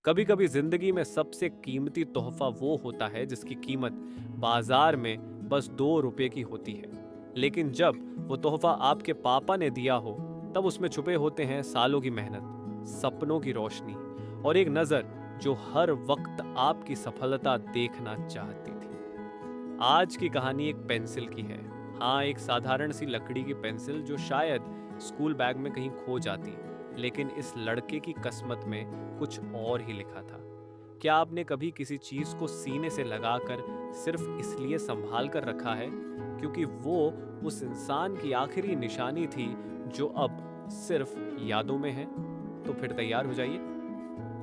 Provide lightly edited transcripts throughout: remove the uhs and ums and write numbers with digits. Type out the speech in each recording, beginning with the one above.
कभी कभी जिंदगी में सबसे कीमती तोहफा वो होता है जिसकी कीमत बाजार में बस 2 रुपए की होती है, लेकिन जब वो तोहफा आपके पापा ने दिया हो तब उसमें छुपे होते हैं सालों की मेहनत, सपनों की रोशनी और एक नजर जो हर वक्त आपकी सफलता देखना चाहती थी। आज की कहानी एक पेंसिल की है। हाँ, एक साधारण सी लकड़ी की पेंसिल जो शायद स्कूल बैग में कहीं खो जाती, लेकिन इस लड़के की किस्मत में कुछ और ही लिखा था। क्या आपने कभी किसी चीज को सीने से लगाकर सिर्फ इसलिए संभाल कर रखा है क्योंकि वो उस इंसान की आखिरी निशानी थी जो अब सिर्फ यादों में है? तो फिर तैयार हो जाइए,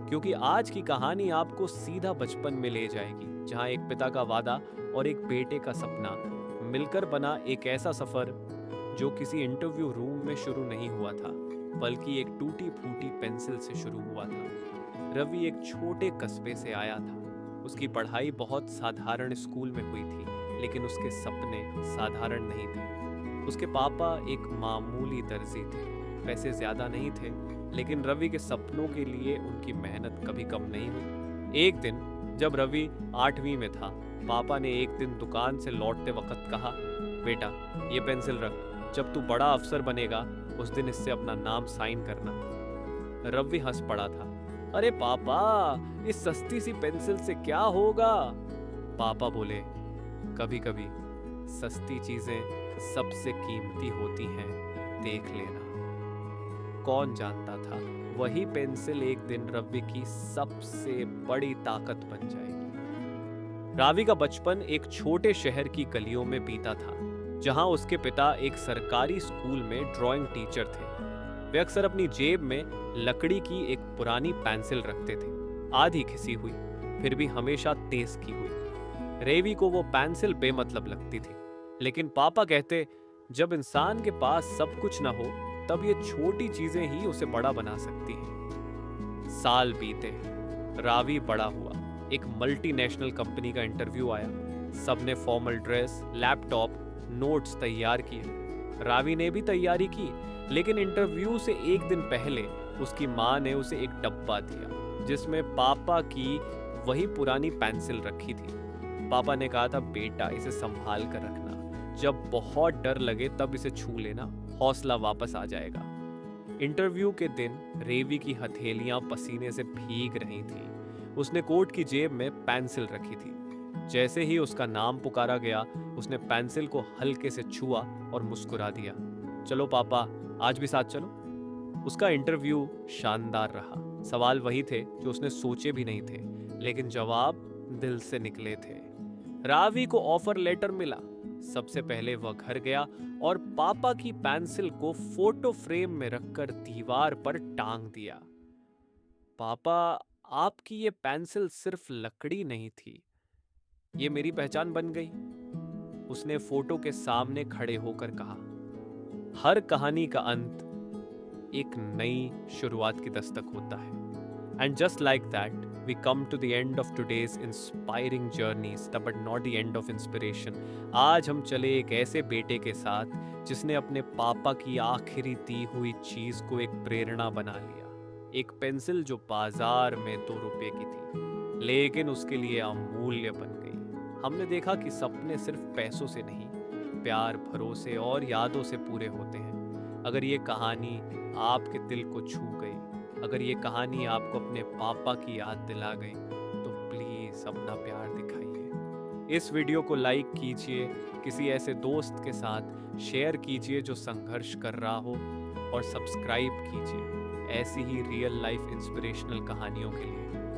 क्योंकि आज की कहानी आपको सीधा बचपन में ले जाएगी, जहां एक पिता का वादा और एक बेटे का सपना मिलकर बना एक ऐसा सफर जो किसी इंटरव्यू रूम में शुरू नहीं हुआ था, बल्कि एक टूटी फूटी पेंसिल से शुरू हुआ था। रवि एक छोटे कस्बे से आया था। उसकी पढ़ाई बहुत साधारण स्कूल में हुई थी, लेकिन उसके सपने साधारण नहीं थे। उसके पापा एक मामूली दर्जी थे, पैसे ज्यादा नहीं थे, लेकिन रवि के सपनों के लिए उनकी मेहनत कभी कम नहीं हुई। एक दिन जब रवि 8वीं में था, पापा ने एक दिन दुकान से लौटते वक्त कहा, बेटा ये पेंसिल रख, जब तू बड़ा अफसर बनेगा उस दिन इससे अपना नाम साइन करना। रवि हंस पड़ा था। अरे पापा, इस सस्ती सी पेंसिल से क्या होगा? पापा बोले, कभी कभी सस्ती चीजें सबसे कीमती होती हैं, देख लेना। कौन जानता था वही पेंसिल एक दिन रवि की सबसे बड़ी ताकत बन जाएगी। रावी का बचपन एक छोटे शहर की गलियों में बीता था, जहां उसके पिता एक सरकारी स्कूल में ड्राइंग टीचर थे। वे अक्सर अपनी जेब में लकड़ी की एक पुरानी पेंसिल रखते थे, आधी घिसी हुई, फिर भी हमेशा तेज की हुई। रेवी को वो पेंसिल बेमतलब लगती थी, लेकिन पापा कहते, जब इंसान के पास सब कुछ ना हो तब ये छोटी चीजें ही उसे बड़ा बना सकती हैं। साल बीते, रावी बड़ा हुआ। एक मल्टीनेशनल कंपनी का इंटरव्यू आया। सबने फॉर्मल ड्रेस, लैपटॉप, नोट्स तैयार किए। रावी ने भी तैयारी की, लेकिन इंटरव्यू से एक दिन पहले उसकी माँ ने उसे एक डब्बा दिया जिसमें पापा की वही पुरानी पेंसिल रखी थी। पापा ने कहा था, बेटा इसे संभाल कर रखना, जब बहुत डर लगे तब इसे छू लेना, हौसला वापस आ जाएगा। इंटरव्यू के दिन रेवी की हथेलियां पसीने से भीग रही थीं। उसने कोट की जेब में पेंसिल रखी थी। जैसे ही उसका नाम पुकारा गया, उसने पेंसिल को हल्के से छुआ और मुस्कुरा दिया। चलो पापा, आज भी साथ चलो। उसका इंटरव्यू शानदार रहा। सवाल वही थे जो उसने सोचे भी नहीं थे, लेकिन जवाब दिल से निकले थे। रावी को ऑफर लेटर मिला। सबसे पहले वह घर गया और पापा की पेंसिल को फोटो फ्रेम में रखकर दीवार पर टांग दिया। पापा, आपकी ये पेंसिल सिर्फ लकड़ी नहीं थी, ये मेरी पहचान बन गई, उसने फोटो के सामने खड़े होकर कहा। हर कहानी का अंत एक नई शुरुआत की दस्तक होता है। And just like that, we come to the end of today's inspiring journeys, but not the end of inspiration. आज हम चले एक ऐसे बेटे के साथ जिसने अपने पापा की आखिरी दी हुई चीज को एक प्रेरणा बना लिया। एक पेंसिल जो बाजार में 2 रुपए की थी, लेकिन उसके लिए अमूल्य बन गई। हमने देखा कि सपने सिर्फ पैसों से नहीं, प्यार, भरोसे और यादों से पूरे होते हैं। अगर ये कहानी आपके दिल को छू गई, अगर ये कहानी आपको अपने पापा की याद दिला गई, तो प्लीज अपना प्यार दिखाइए। इस वीडियो को लाइक कीजिए, किसी ऐसे दोस्त के साथ शेयर कीजिए जो संघर्ष कर रहा हो, और सब्सक्राइब कीजिए ऐसी ही रियल लाइफ इंस्पिरेशनल कहानियों के लिए।